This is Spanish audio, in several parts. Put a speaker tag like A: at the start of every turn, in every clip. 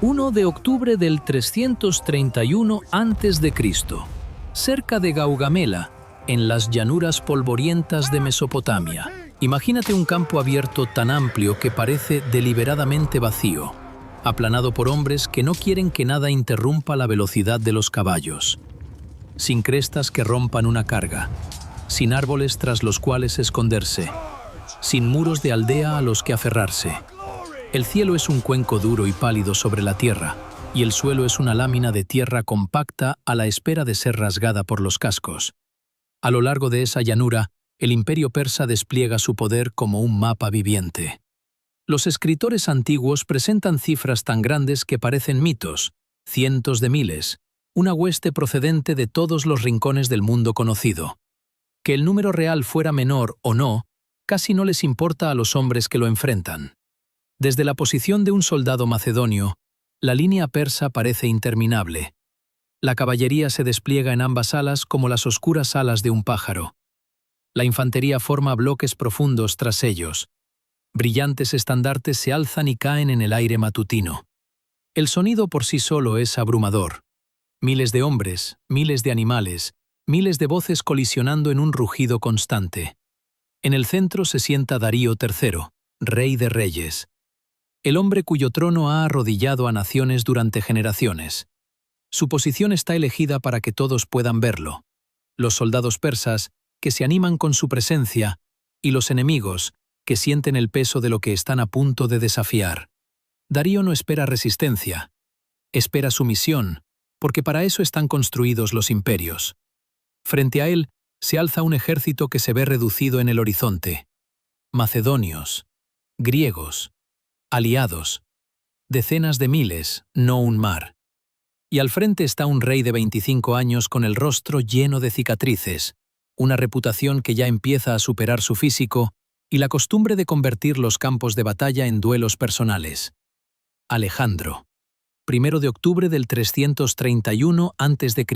A: 1 de octubre del 331 a.C., cerca de Gaugamela, en las llanuras polvorientas de Mesopotamia. Imagínate un campo abierto tan amplio que parece deliberadamente vacío, aplanado por hombres que no quieren que nada interrumpa la velocidad de los caballos. Sin crestas que rompan una carga, sin árboles tras los cuales esconderse, sin muros de aldea a los que aferrarse. El cielo es un cuenco duro y pálido sobre la tierra, y el suelo es una lámina de tierra compacta a la espera de ser rasgada por los cascos. A lo largo de esa llanura, el imperio persa despliega su poder como un mapa viviente. Los escritores antiguos presentan cifras tan grandes que parecen mitos, cientos de miles, una hueste procedente de todos los rincones del mundo conocido. Que el número real fuera menor o no, casi no les importa a los hombres que lo enfrentan. Desde la posición de un soldado macedonio, la línea persa parece interminable. La caballería se despliega en ambas alas como las oscuras alas de un pájaro. La infantería forma bloques profundos tras ellos. Brillantes estandartes se alzan y caen en el aire matutino. El sonido por sí solo es abrumador. Miles de hombres, miles de animales, miles de voces colisionando en un rugido constante. En el centro se sienta Darío III, rey de reyes. El hombre cuyo trono ha arrodillado a naciones durante generaciones. Su posición está elegida para que todos puedan verlo. Los soldados persas, que se animan con su presencia, y los enemigos, que sienten el peso de lo que están a punto de desafiar. Darío no espera resistencia, espera sumisión, porque para eso están construidos los imperios. Frente a él se alza un ejército que se ve reducido en el horizonte. Macedonios, griegos, aliados, decenas de miles, no un mar. Y al frente está un rey de 25 años con el rostro lleno de cicatrices, una reputación que ya empieza a superar su físico y la costumbre de convertir los campos de batalla en duelos personales. Alejandro. 1 de octubre del 331 a.C.,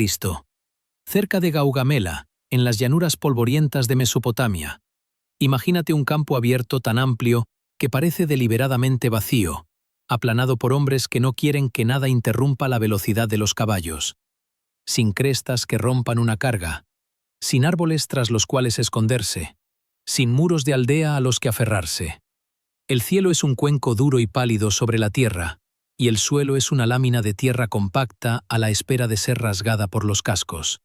A: cerca de Gaugamela, en las llanuras polvorientas de Mesopotamia. Imagínate un campo abierto tan amplio que parece deliberadamente vacío, aplanado por hombres que no quieren que nada interrumpa la velocidad de los caballos. Sin crestas que rompan una carga, sin árboles tras los cuales esconderse, sin muros de aldea a los que aferrarse. El cielo es un cuenco duro y pálido sobre la tierra, y el suelo es una lámina de tierra compacta a la espera de ser rasgada por los cascos.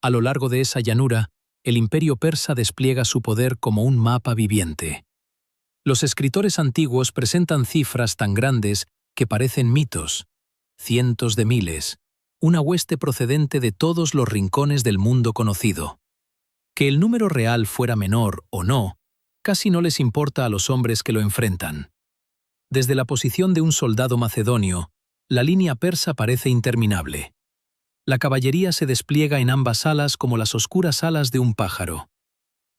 A: A lo largo de esa llanura, el imperio persa despliega su poder como un mapa viviente. Los escritores antiguos presentan cifras tan grandes que parecen mitos, cientos de miles, una hueste procedente de todos los rincones del mundo conocido. Que el número real fuera menor o no, casi no les importa a los hombres que lo enfrentan. Desde la posición de un soldado macedonio, la línea persa parece interminable. La caballería se despliega en ambas alas como las oscuras alas de un pájaro.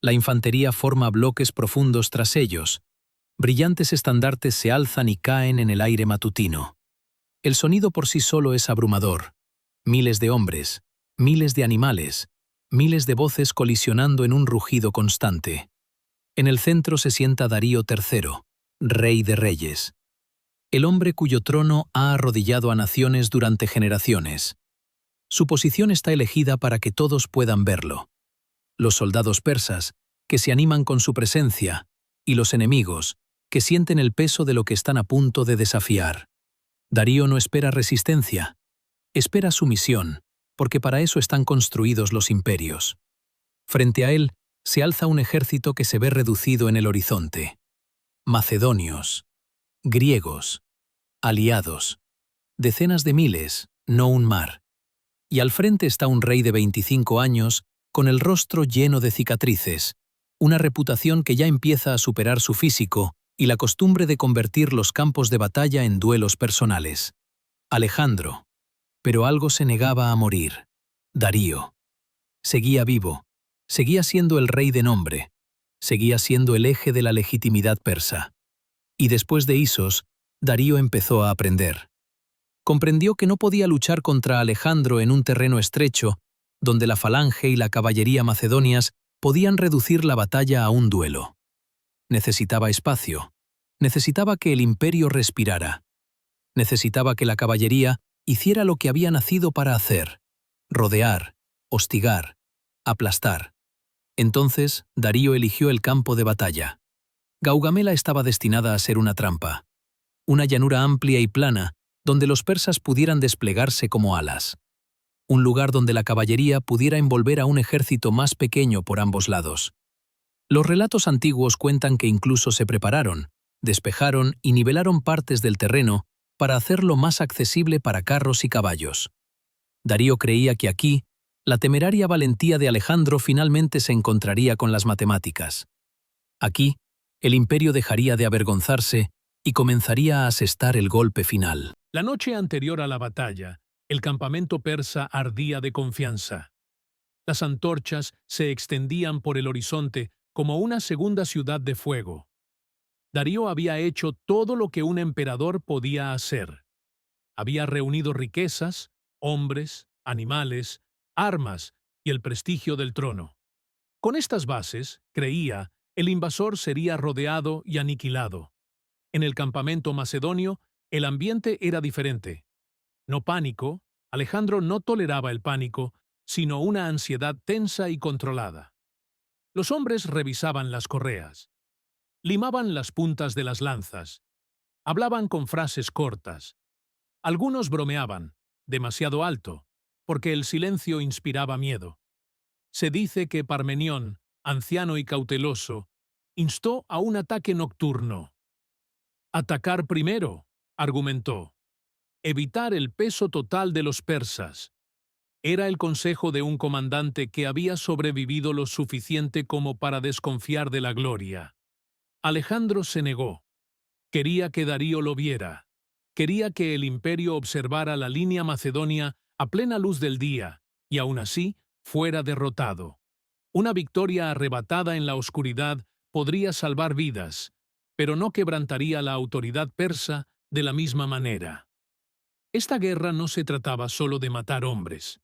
A: La infantería forma bloques profundos tras ellos. Brillantes estandartes se alzan y caen en el aire matutino. El sonido por sí solo es abrumador. Miles de hombres, miles de animales, miles de voces colisionando en un rugido constante. En el centro se sienta Darío III, rey de reyes. El hombre cuyo trono ha arrodillado a naciones durante generaciones. Su posición está elegida para que todos puedan verlo. Los soldados persas, que se animan con su presencia, y los enemigos, que sienten el peso de lo que están a punto de desafiar. Darío no espera resistencia, espera sumisión, porque para eso están construidos los imperios. Frente a él se alza un ejército que se ve reducido en el horizonte. Macedonios, griegos, aliados, decenas de miles, no un mar. Y al frente está un rey de 25 años con el rostro lleno de cicatrices, una reputación que ya empieza a superar su físico y la costumbre de convertir los campos de batalla en duelos personales. Alejandro. Pero algo se negaba a morir. Darío. Seguía vivo, seguía siendo el rey de nombre, seguía siendo el eje de la legitimidad persa. Y después de Isos, Darío empezó a aprender. Comprendió que no podía luchar contra Alejandro en un terreno estrecho, donde la falange y la caballería macedonias podían reducir la batalla a un duelo. Necesitaba espacio, necesitaba que el imperio respirara. Necesitaba que la caballería hiciera lo que había nacido para hacer: rodear, hostigar, aplastar. Entonces, Darío eligió el campo de batalla. Gaugamela estaba destinada a ser una trampa, una llanura amplia y plana, donde los persas pudieran desplegarse como alas. Un lugar donde la caballería pudiera envolver a un ejército más pequeño por ambos lados. Los relatos antiguos cuentan que incluso se prepararon, despejaron y nivelaron partes del terreno para hacerlo más accesible para carros y caballos. Darío creía que aquí, la temeraria valentía de Alejandro finalmente se encontraría con las matemáticas. Aquí, el imperio dejaría de avergonzarse y comenzaría a asestar el golpe final.
B: La noche anterior a la batalla, el campamento persa ardía de confianza. Las antorchas se extendían por el horizonte como una segunda ciudad de fuego. Darío había hecho todo lo que un emperador podía hacer. Había reunido riquezas, hombres, animales, armas y el prestigio del trono. Con estas bases, creía, el invasor sería rodeado y aniquilado. En el campamento macedonio, el ambiente era diferente. No pánico, Alejandro no toleraba el pánico, sino una ansiedad tensa y controlada. Los hombres revisaban las correas, limaban las puntas de las lanzas, hablaban con frases cortas. Algunos bromeaban, demasiado alto, porque el silencio inspiraba miedo. Se dice que Parmenión, anciano y cauteloso, instó a un ataque nocturno. Atacar primero, argumentó. Evitar el peso total de los persas. Era el consejo de un comandante que había sobrevivido lo suficiente como para desconfiar de la gloria. Alejandro se negó. Quería que Darío lo viera. Quería que el imperio observara la línea macedonia a plena luz del día, y aún así fuera derrotado. Una victoria arrebatada en la oscuridad podría salvar vidas, pero no quebrantaría la autoridad persa de la misma manera. Esta guerra no se trataba solo de matar hombres.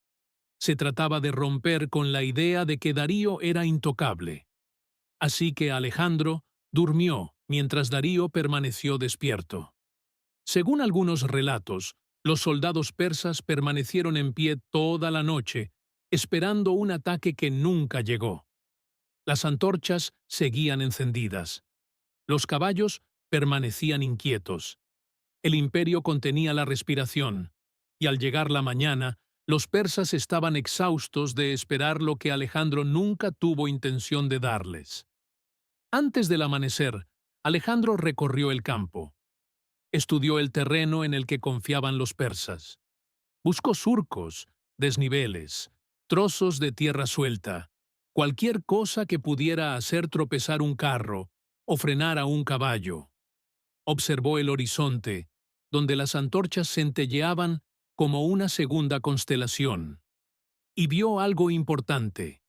B: Se trataba de romper con la idea de que Darío era intocable. Así que Alejandro durmió mientras Darío permaneció despierto. Según algunos relatos, los soldados persas permanecieron en pie toda la noche, esperando un ataque que nunca llegó. Las antorchas seguían encendidas. Los caballos permanecían inquietos. El imperio contenía la respiración, y al llegar la mañana, los persas estaban exhaustos de esperar lo que Alejandro nunca tuvo intención de darles. Antes del amanecer, Alejandro recorrió el campo. Estudió el terreno en el que confiaban los persas. Buscó surcos, desniveles, trozos de tierra suelta, cualquier cosa que pudiera hacer tropezar un carro o frenar a un caballo. Observó el horizonte, donde las antorchas centelleaban como una segunda constelación. Y vio algo importante.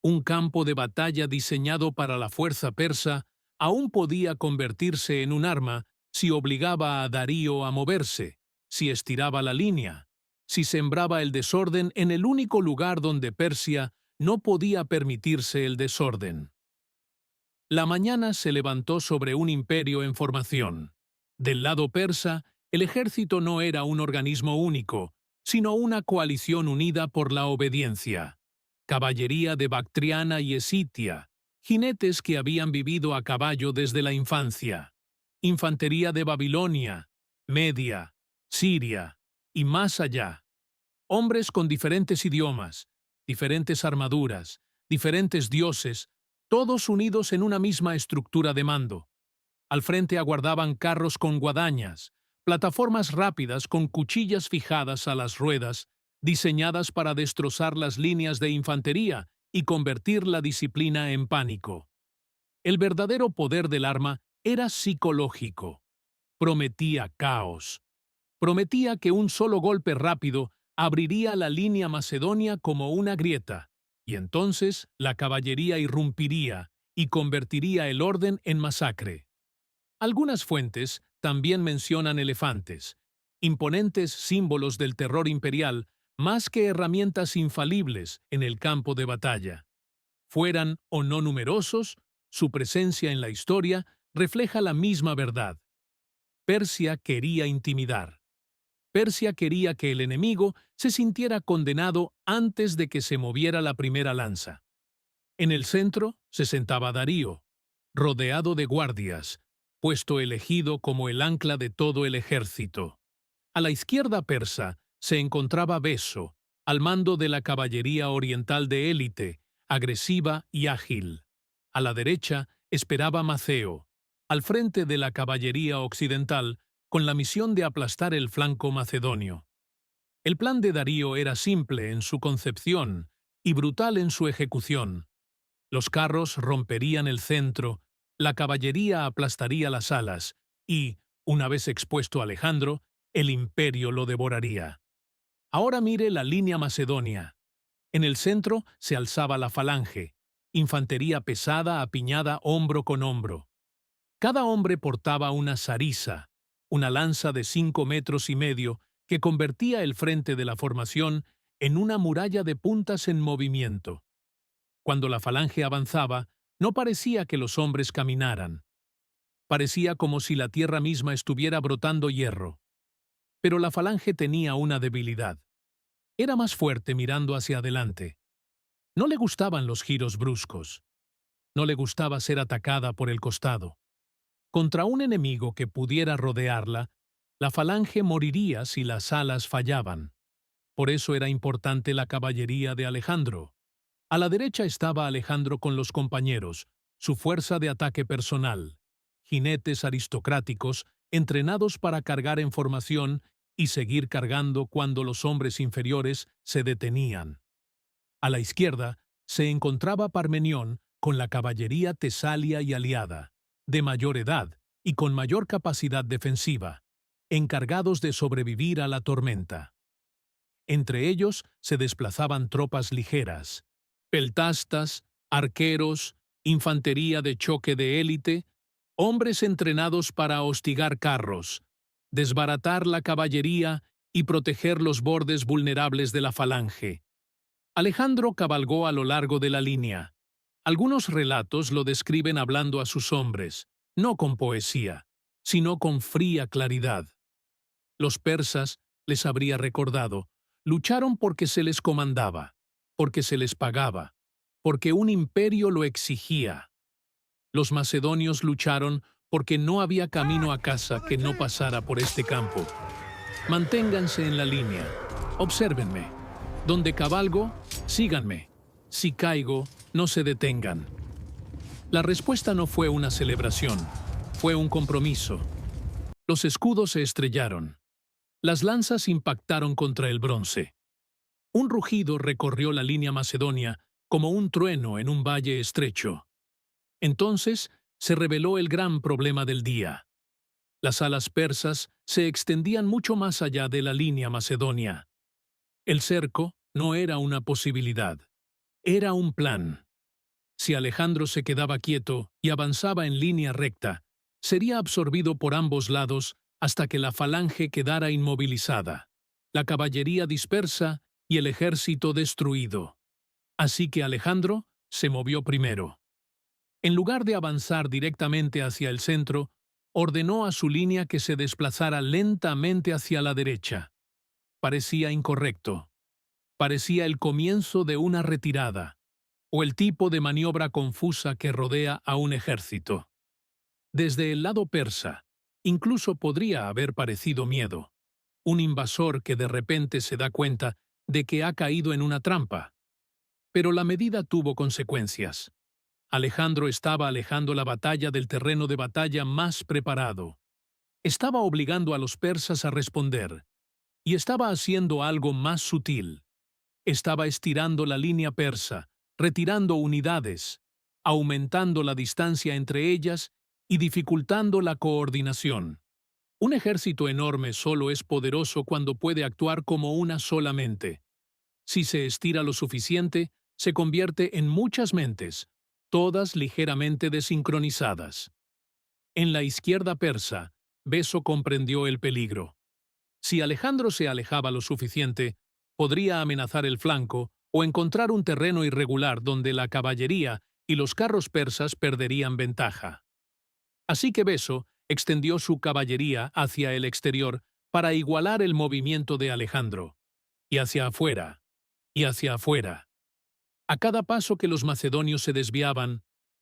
B: Un campo de batalla diseñado para la fuerza persa aún podía convertirse en un arma si obligaba a Darío a moverse, si estiraba la línea, si sembraba el desorden en el único lugar donde Persia no podía permitirse el desorden. La mañana se levantó sobre un imperio en formación. Del lado persa, el ejército no era un organismo único, sino una coalición unida por la obediencia. Caballería de Bactriana y Esitia, jinetes que habían vivido a caballo desde la infancia. Infantería de Babilonia, Media, Siria y más allá. Hombres con diferentes idiomas, diferentes armaduras, diferentes dioses, todos unidos en una misma estructura de mando. Al frente aguardaban carros con guadañas, plataformas rápidas con cuchillas fijadas a las ruedas, diseñadas para destrozar las líneas de infantería y convertir la disciplina en pánico. El verdadero poder del arma era psicológico. Prometía caos. Prometía que un solo golpe rápido abriría la línea macedonia como una grieta, y entonces la caballería irrumpiría y convertiría el orden en masacre. Algunas fuentes también mencionan elefantes, imponentes símbolos del terror imperial, más que herramientas infalibles en el campo de batalla. Fueran o no numerosos, su presencia en la historia refleja la misma verdad. Persia quería intimidar. Persia quería que el enemigo se sintiera condenado antes de que se moviera la primera lanza. En el centro se sentaba Darío, rodeado de guardias, puesto elegido como el ancla de todo el ejército. A la izquierda persa se encontraba Beso, al mando de la caballería oriental de élite, agresiva y ágil. A la derecha esperaba Maceo, al frente de la caballería occidental, con la misión de aplastar el flanco macedonio. El plan de Darío era simple en su concepción y brutal en su ejecución. Los carros romperían el centro, la caballería aplastaría las alas y, una vez expuesto Alejandro, el imperio lo devoraría. Ahora mire la línea macedonia. En el centro se alzaba la falange, infantería pesada apiñada hombro con hombro. Cada hombre portaba una sarisa, una lanza de 5,5 metros que convertía el frente de la formación en una muralla de puntas en movimiento. Cuando la falange avanzaba, no parecía que los hombres caminaran. Parecía como si la tierra misma estuviera brotando hierro. Pero la falange tenía una debilidad. Era más fuerte mirando hacia adelante. No le gustaban los giros bruscos. No le gustaba ser atacada por el costado. Contra un enemigo que pudiera rodearla, la falange moriría si las alas fallaban. Por eso era importante la caballería de Alejandro. A la derecha estaba Alejandro con los compañeros, su fuerza de ataque personal, jinetes aristocráticos entrenados para cargar en formación y seguir cargando cuando los hombres inferiores se detenían. A la izquierda se encontraba Parmenión con la caballería tesalia y aliada, de mayor edad y con mayor capacidad defensiva, encargados de sobrevivir a la tormenta. Entre ellos se desplazaban tropas ligeras, peltastas, arqueros, infantería de choque de élite, hombres entrenados para hostigar carros, desbaratar la caballería y proteger los bordes vulnerables de la falange. Alejandro cabalgó a lo largo de la línea. Algunos relatos lo describen hablando a sus hombres, no con poesía, sino con fría claridad. Los persas, les habría recordado, lucharon porque se les comandaba, porque se les pagaba, porque un imperio lo exigía. Los macedonios lucharon porque no había camino a casa que no pasara por este campo. Manténganse en la línea. Obsérvenme. Donde cabalgo, síganme. Si caigo, no se detengan. La respuesta no fue una celebración, fue un compromiso. Los escudos se estrellaron. Las lanzas impactaron contra el bronce. Un rugido recorrió la línea macedonia como un trueno en un valle estrecho. Entonces se reveló el gran problema del día. Las alas persas se extendían mucho más allá de la línea macedonia. El cerco no era una posibilidad, era un plan. Si Alejandro se quedaba quieto y avanzaba en línea recta, sería absorbido por ambos lados hasta que la falange quedara inmovilizada, la caballería dispersa y el ejército destruido. Así que Alejandro se movió primero. En lugar de avanzar directamente hacia el centro, ordenó a su línea que se desplazara lentamente hacia la derecha. Parecía incorrecto. Parecía el comienzo de una retirada, o el tipo de maniobra confusa que rodea a un ejército. Desde el lado persa, incluso podría haber parecido miedo. Un invasor que de repente se da cuenta de que ha caído en una trampa. Pero la medida tuvo consecuencias. Alejandro estaba alejando la batalla del terreno de batalla más preparado. Estaba obligando a los persas a responder, y estaba haciendo algo más sutil. Estaba estirando la línea persa, retirando unidades, aumentando la distancia entre ellas y dificultando la coordinación. Un ejército enorme solo es poderoso cuando puede actuar como una sola mente. Si se estira lo suficiente, se convierte en muchas mentes, todas ligeramente desincronizadas. En la izquierda persa, Beso comprendió el peligro. Si Alejandro se alejaba lo suficiente, podría amenazar el flanco o encontrar un terreno irregular donde la caballería y los carros persas perderían ventaja. Así que Beso extendió su caballería hacia el exterior para igualar el movimiento de Alejandro, y hacia afuera, y hacia afuera. A cada paso que los macedonios se desviaban,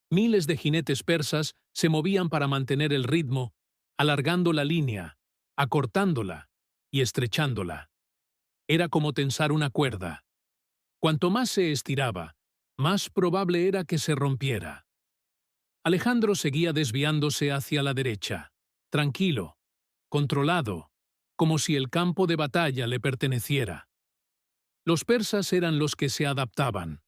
B: miles de jinetes persas se movían para mantener el ritmo, alargando la línea, acortándola y estrechándola. Era como tensar una cuerda. Cuanto más se estiraba, más probable era que se rompiera. Alejandro seguía desviándose hacia la derecha, tranquilo, controlado, como si el campo de batalla le perteneciera. Los persas eran los que se adaptaban.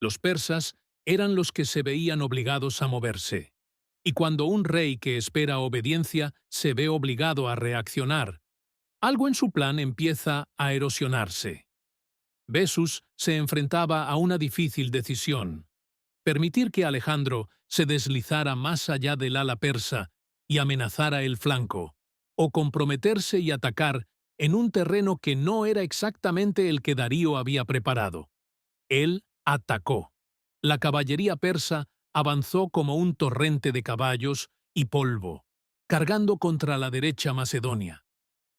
B: Los persas eran los que se veían obligados a moverse. Y cuando un rey que espera obediencia se ve obligado a reaccionar, algo en su plan empieza a erosionarse. Bessus se enfrentaba a una difícil decisión: permitir que Alejandro se deslizara más allá del ala persa y amenazara el flanco, o comprometerse y atacar en un terreno que no era exactamente el que Darío había preparado. Él atacó. La caballería persa avanzó como un torrente de caballos y polvo, cargando contra la derecha Macedonia.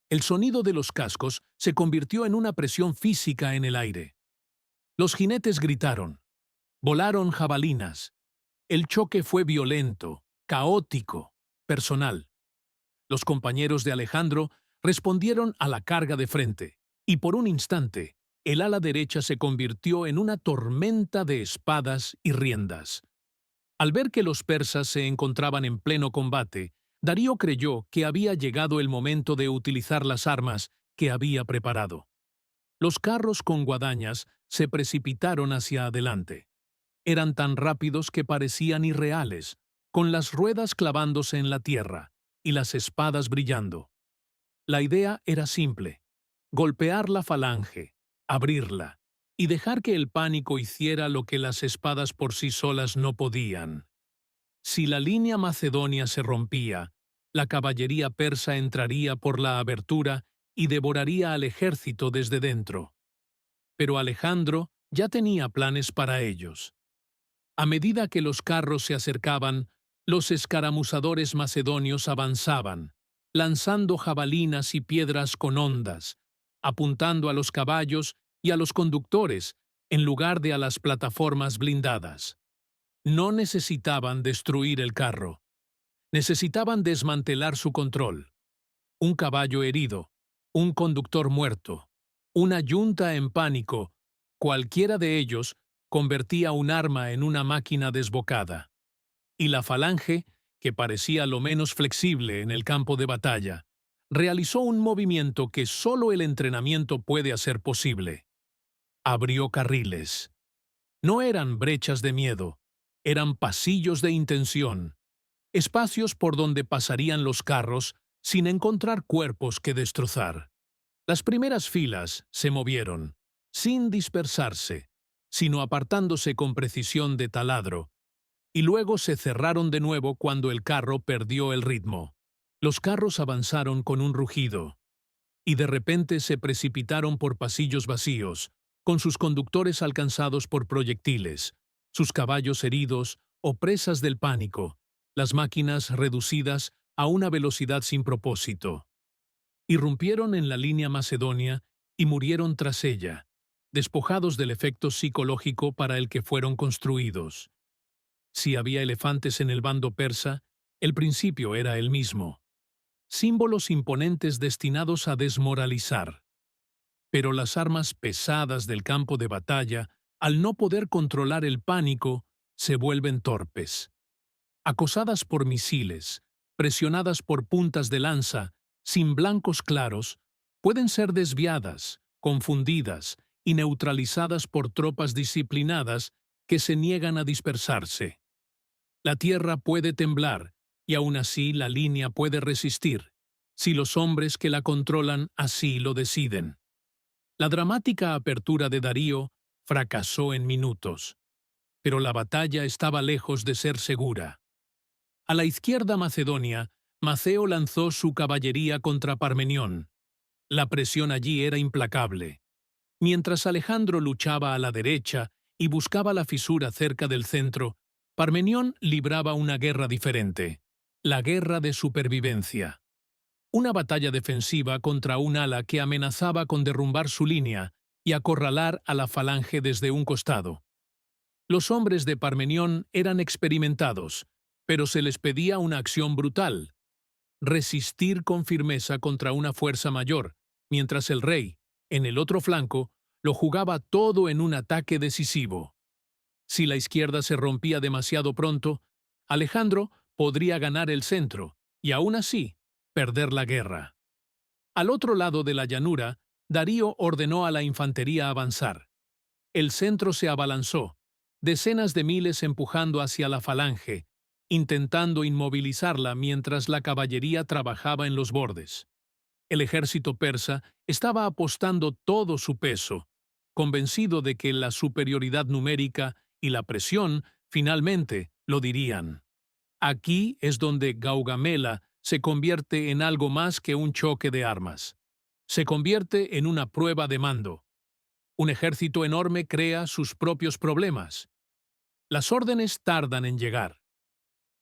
B: El sonido de los cascos se convirtió en una presión física en el aire. Los jinetes gritaron. Volaron jabalinas. El choque fue violento, caótico, personal. Los compañeros de Alejandro respondieron a la carga de frente, y por un instante, el ala derecha se convirtió en una tormenta de espadas y riendas. Al ver que los persas se encontraban en pleno combate, Darío creyó que había llegado el momento de utilizar las armas que había preparado. Los carros con guadañas se precipitaron hacia adelante. Eran tan rápidos que parecían irreales, con las ruedas clavándose en la tierra y las espadas brillando. La idea era simple: golpear la falange, abrirla, y dejar que el pánico hiciera lo que las espadas por sí solas no podían. Si la línea macedonia se rompía, la caballería persa entraría por la abertura y devoraría al ejército desde dentro. Pero Alejandro ya tenía planes para ellos. A medida que los carros se acercaban, los escaramuzadores macedonios avanzaban, lanzando jabalinas y piedras con ondas, apuntando a los caballos y a los conductores en lugar de a las plataformas blindadas. No necesitaban destruir el carro. Necesitaban desmantelar su control. Un caballo herido, un conductor muerto, una yunta en pánico, cualquiera de ellos convertía un arma en una máquina desbocada. Y la falange, que parecía lo menos flexible en el campo de batalla, realizó un movimiento que solo el entrenamiento puede hacer posible. Abrió carriles. No eran brechas de miedo, eran pasillos de intención, espacios por donde pasarían los carros sin encontrar cuerpos que destrozar. Las primeras filas se movieron, sin dispersarse, sino apartándose con precisión de taladro, y luego se cerraron de nuevo cuando el carro perdió el ritmo. Los carros avanzaron con un rugido, y de repente se precipitaron por pasillos vacíos, con sus conductores alcanzados por proyectiles, sus caballos heridos o presas del pánico, las máquinas reducidas a una velocidad sin propósito. Irrumpieron en la línea macedonia y murieron tras ella, despojados del efecto psicológico para el que fueron construidos. Si había elefantes en el bando persa, el principio era el mismo. Símbolos imponentes destinados a desmoralizar. Pero las armas pesadas del campo de batalla, al no poder controlar el pánico, se vuelven torpes. Acosadas por misiles, presionadas por puntas de lanza, sin blancos claros, pueden ser desviadas, confundidas y neutralizadas por tropas disciplinadas que se niegan a dispersarse. La tierra puede temblar, y aún así la línea puede resistir, si los hombres que la controlan así lo deciden. La dramática apertura de Darío fracasó en minutos, pero la batalla estaba lejos de ser segura. A la izquierda macedonia, Maceo lanzó su caballería contra Parmenión. La presión allí era implacable. Mientras Alejandro luchaba a la derecha y buscaba la fisura cerca del centro, Parmenión libraba una guerra diferente, la guerra de supervivencia. Una batalla defensiva contra un ala que amenazaba con derrumbar su línea y acorralar a la falange desde un costado. Los hombres de Parmenión eran experimentados, pero se les pedía una acción brutal: resistir con firmeza contra una fuerza mayor, mientras el rey, en el otro flanco, lo jugaba todo en un ataque decisivo. Si la izquierda se rompía demasiado pronto, Alejandro podría ganar el centro y aún así perder la guerra. Al otro lado de la llanura, Darío ordenó a la infantería avanzar. El centro se abalanzó, decenas de miles empujando hacia la falange, intentando inmovilizarla mientras la caballería trabajaba en los bordes. El ejército persa estaba apostando todo su peso, convencido de que la superioridad numérica y la presión finalmente lo dirían. Aquí es donde Gaugamela se convierte en algo más que un choque de armas. Se convierte en una prueba de mando. Un ejército enorme crea sus propios problemas. Las órdenes tardan en llegar.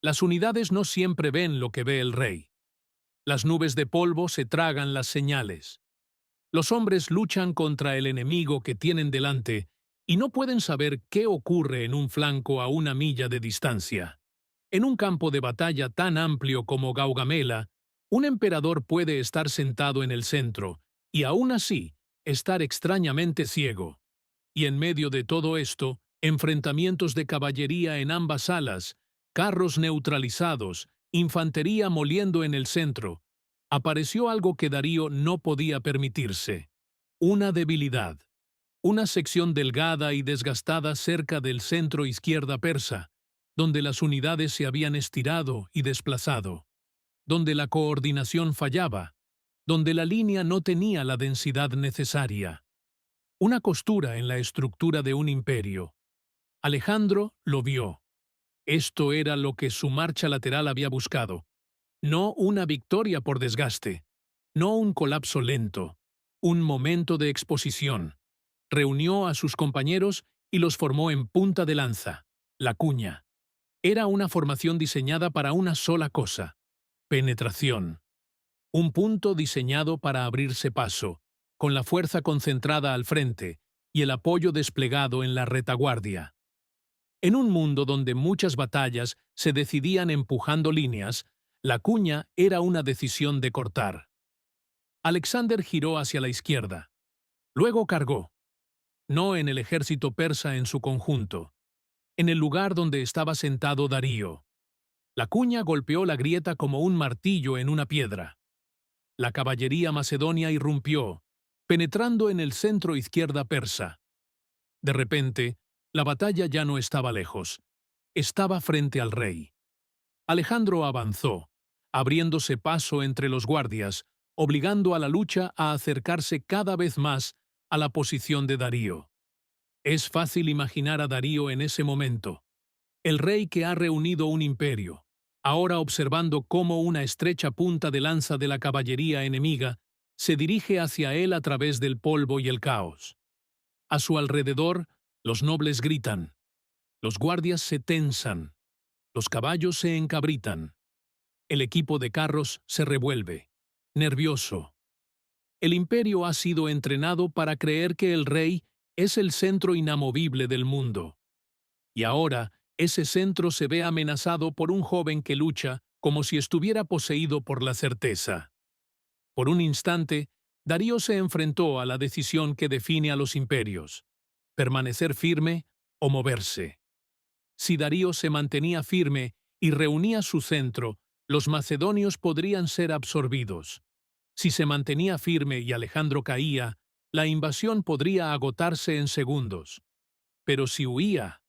B: Las unidades no siempre ven lo que ve el rey. Las nubes de polvo se tragan las señales. Los hombres luchan contra el enemigo que tienen delante y no pueden saber qué ocurre en un flanco a una milla de distancia. En un campo de batalla tan amplio como Gaugamela, un emperador puede estar sentado en el centro y aún así estar extrañamente ciego. Y en medio de todo esto, enfrentamientos de caballería en ambas alas, carros neutralizados, infantería moliendo en el centro, apareció algo que Darío no podía permitirse: una debilidad. Una sección delgada y desgastada cerca del centro izquierda persa, donde las unidades se habían estirado y desplazado, donde la coordinación fallaba, donde la línea no tenía la densidad necesaria. Una costura en la estructura de un imperio. Alejandro lo vio. Esto era lo que su marcha lateral había buscado. No una victoria por desgaste, no un colapso lento, un momento de exposición. Reunió a sus compañeros y los formó en punta de lanza, la cuña. Era una formación diseñada para una sola cosa: penetración. Un punto diseñado para abrirse paso, con la fuerza concentrada al frente y el apoyo desplegado en la retaguardia. En un mundo donde muchas batallas se decidían empujando líneas, la cuña era una decisión de cortar. Alexander giró hacia la izquierda. Luego cargó. No en el ejército persa en su conjunto, en el lugar donde estaba sentado Darío. La cuña golpeó la grieta como un martillo en una piedra. La caballería macedonia irrumpió, penetrando en el centro izquierda persa. De repente, la batalla ya no estaba lejos. Estaba frente al rey. Alejandro avanzó, abriéndose paso entre los guardias, obligando a la lucha a acercarse cada vez más a la posición de Darío. Es fácil imaginar a Darío en ese momento, el rey que ha reunido un imperio, ahora observando cómo una estrecha punta de lanza de la caballería enemiga se dirige hacia él a través del polvo y el caos. A su alrededor, los nobles gritan, los guardias se tensan, los caballos se encabritan, el equipo de carros se revuelve, nervioso. El imperio ha sido entrenado para creer que el rey es el centro inamovible del mundo. Y ahora, ese centro se ve amenazado por un joven que lucha como si estuviera poseído por la certeza. Por un instante, Darío se enfrentó a la decisión que define a los imperios: permanecer firme o moverse. Si Darío se mantenía firme y reunía su centro, los macedonios podrían ser absorbidos. Si se mantenía firme y Alejandro caía, la invasión podría agotarse en segundos. Pero si huía,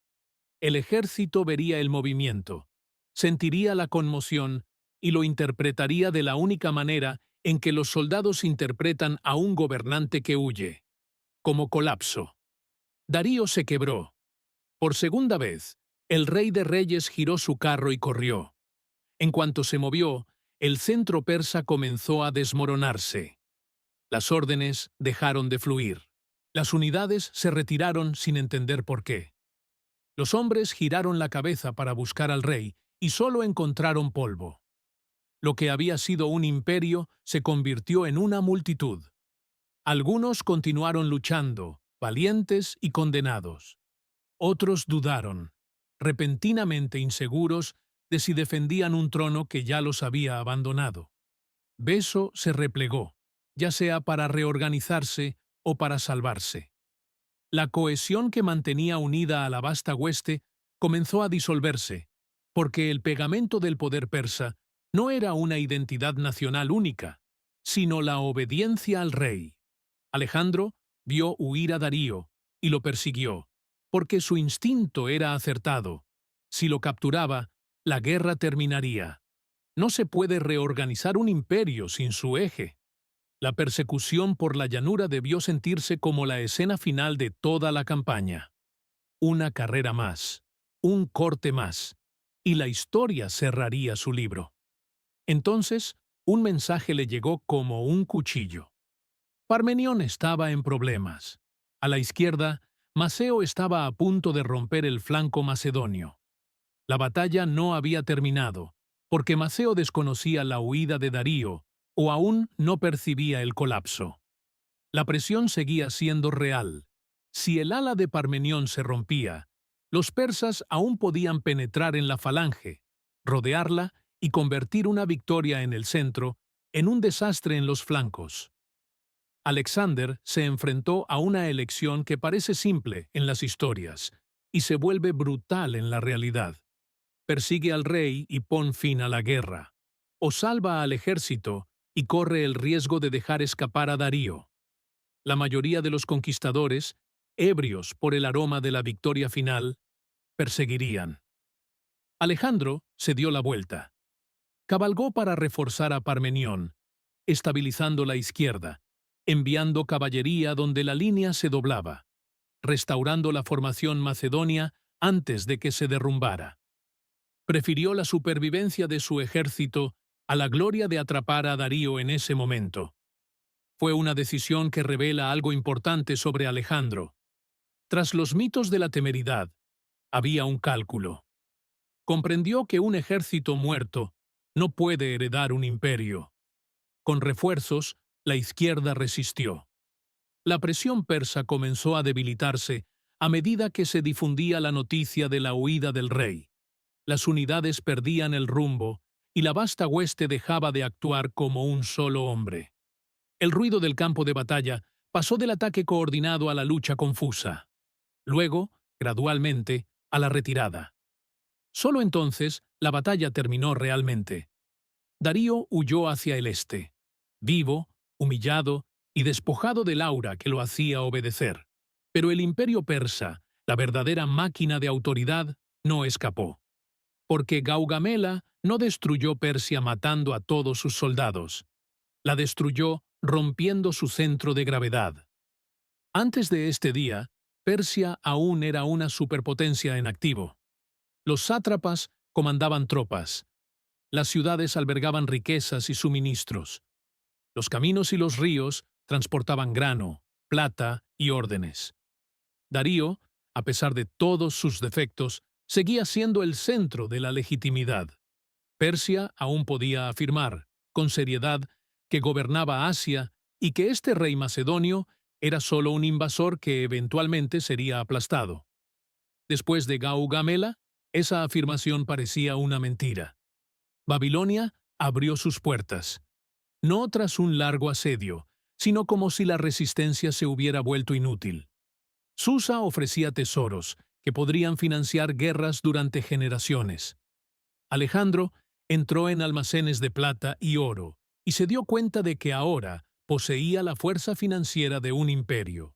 B: el ejército vería el movimiento, sentiría la conmoción y lo interpretaría de la única manera en que los soldados interpretan a un gobernante que huye: como colapso. Darío se quebró. Por segunda vez, el rey de reyes giró su carro y corrió. En cuanto se movió, el centro persa comenzó a desmoronarse. Las órdenes dejaron de fluir. Las unidades se retiraron sin entender por qué. Los hombres giraron la cabeza para buscar al rey y solo encontraron polvo. Lo que había sido un imperio se convirtió en una multitud. Algunos continuaron luchando, valientes y condenados. Otros dudaron, repentinamente inseguros de si defendían un trono que ya los había abandonado. Beso se replegó, ya sea para reorganizarse o para salvarse. La cohesión que mantenía unida a la vasta hueste comenzó a disolverse, porque el pegamento del poder persa no era una identidad nacional única, sino la obediencia al rey. Alejandro vio huir a Darío y lo persiguió, porque su instinto era acertado. Si lo capturaba, la guerra terminaría. No se puede reorganizar un imperio sin su eje. La persecución por la llanura debió sentirse como la escena final de toda la campaña. Una carrera más, un corte más, y la historia cerraría su libro. Entonces, un mensaje le llegó como un cuchillo. Parmenión estaba en problemas. A la izquierda, Maceo estaba a punto de romper el flanco macedonio. La batalla no había terminado, porque Maceo desconocía la huida de Darío o aún no percibía el colapso. La presión seguía siendo real. Si el ala de Parmenión se rompía, los persas aún podían penetrar en la falange, rodearla y convertir una victoria en el centro en un desastre en los flancos. Alexander se enfrentó a una elección que parece simple en las historias y se vuelve brutal en la realidad. Persigue al rey y pone fin a la guerra, o salva al ejército y corre el riesgo de dejar escapar a Darío. La mayoría de los conquistadores, ebrios por el aroma de la victoria final, perseguirían. Alejandro se dio la vuelta. Cabalgó para reforzar a Parmenión, estabilizando la izquierda, enviando caballería donde la línea se doblaba, restaurando la formación macedonia antes de que se derrumbara. Prefirió la supervivencia de su ejército a la gloria de atrapar a Darío en ese momento. Fue una decisión que revela algo importante sobre Alejandro. Tras los mitos de la temeridad, había un cálculo. Comprendió que un ejército muerto no puede heredar un imperio. Con refuerzos, la izquierda resistió. La presión persa comenzó a debilitarse a medida que se difundía la noticia de la huida del rey. Las unidades perdían el rumbo y la vasta hueste dejaba de actuar como un solo hombre. El ruido del campo de batalla pasó del ataque coordinado a la lucha confusa. Luego, gradualmente, a la retirada. Solo entonces la batalla terminó realmente. Darío huyó hacia el este, vivo, humillado y despojado del aura que lo hacía obedecer. Pero el imperio persa, la verdadera máquina de autoridad, no escapó. Porque Gaugamela no destruyó Persia matando a todos sus soldados. La destruyó rompiendo su centro de gravedad. Antes de este día, Persia aún era una superpotencia en activo. Los sátrapas comandaban tropas. Las ciudades albergaban riquezas y suministros. Los caminos y los ríos transportaban grano, plata y órdenes. Darío, a pesar de todos sus defectos, seguía siendo el centro de la legitimidad. Persia aún podía afirmar, con seriedad, que gobernaba Asia y que este rey macedonio era solo un invasor que eventualmente sería aplastado. Después de Gaugamela, esa afirmación parecía una mentira. Babilonia abrió sus puertas, no tras un largo asedio, sino como si la resistencia se hubiera vuelto inútil. Susa ofrecía tesoros que podrían financiar guerras durante generaciones. Alejandro entró en almacenes de plata y oro y se dio cuenta de que ahora poseía la fuerza financiera de un imperio.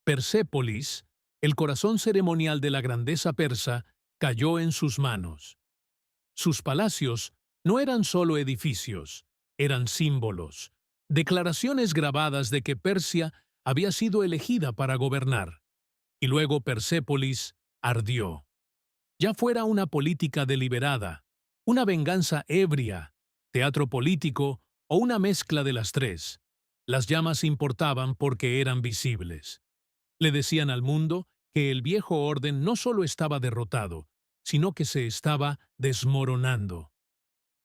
B: Persépolis, el corazón ceremonial de la grandeza persa, cayó en sus manos. Sus palacios no eran solo edificios, eran símbolos, declaraciones grabadas de que Persia había sido elegida para gobernar. Y luego Persépolis ardió. Ya fuera una política deliberada, una venganza ebria, teatro político o una mezcla de las tres, las llamas importaban porque eran visibles. Le decían al mundo que el viejo orden no solo estaba derrotado, sino que se estaba desmoronando.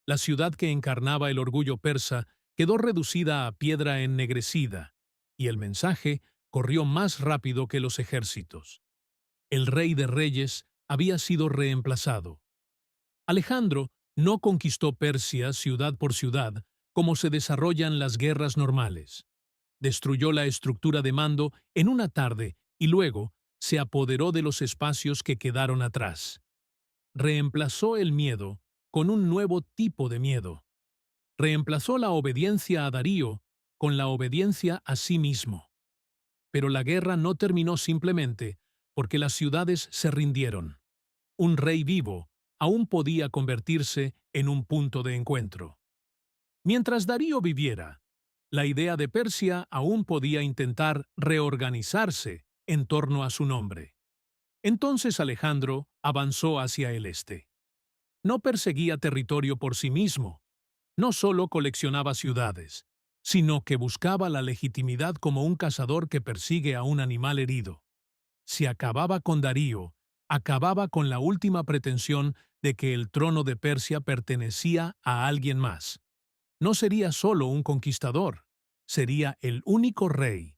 B: La ciudad que encarnaba el orgullo persa quedó reducida a piedra ennegrecida, y el mensaje corrió más rápido que los ejércitos. El rey de reyes había sido reemplazado. Alejandro no conquistó Persia ciudad por ciudad, como se desarrollan las guerras normales. Destruyó la estructura de mando en una tarde y luego se apoderó de los espacios que quedaron atrás. Reemplazó el miedo con un nuevo tipo de miedo. Reemplazó la obediencia a Darío con la obediencia a sí mismo. Pero la guerra no terminó simplemente porque las ciudades se rindieron. Un rey vivo aún podía convertirse en un punto de encuentro. Mientras Darío viviera, la idea de Persia aún podía intentar reorganizarse en torno a su nombre. Entonces Alejandro avanzó hacia el este. No perseguía territorio por sí mismo, no solo coleccionaba ciudades, sino que buscaba la legitimidad como un cazador que persigue a un animal herido. Si acababa con Darío, acababa con la última pretensión de que el trono de Persia pertenecía a alguien más. No sería solo un conquistador, sería el único rey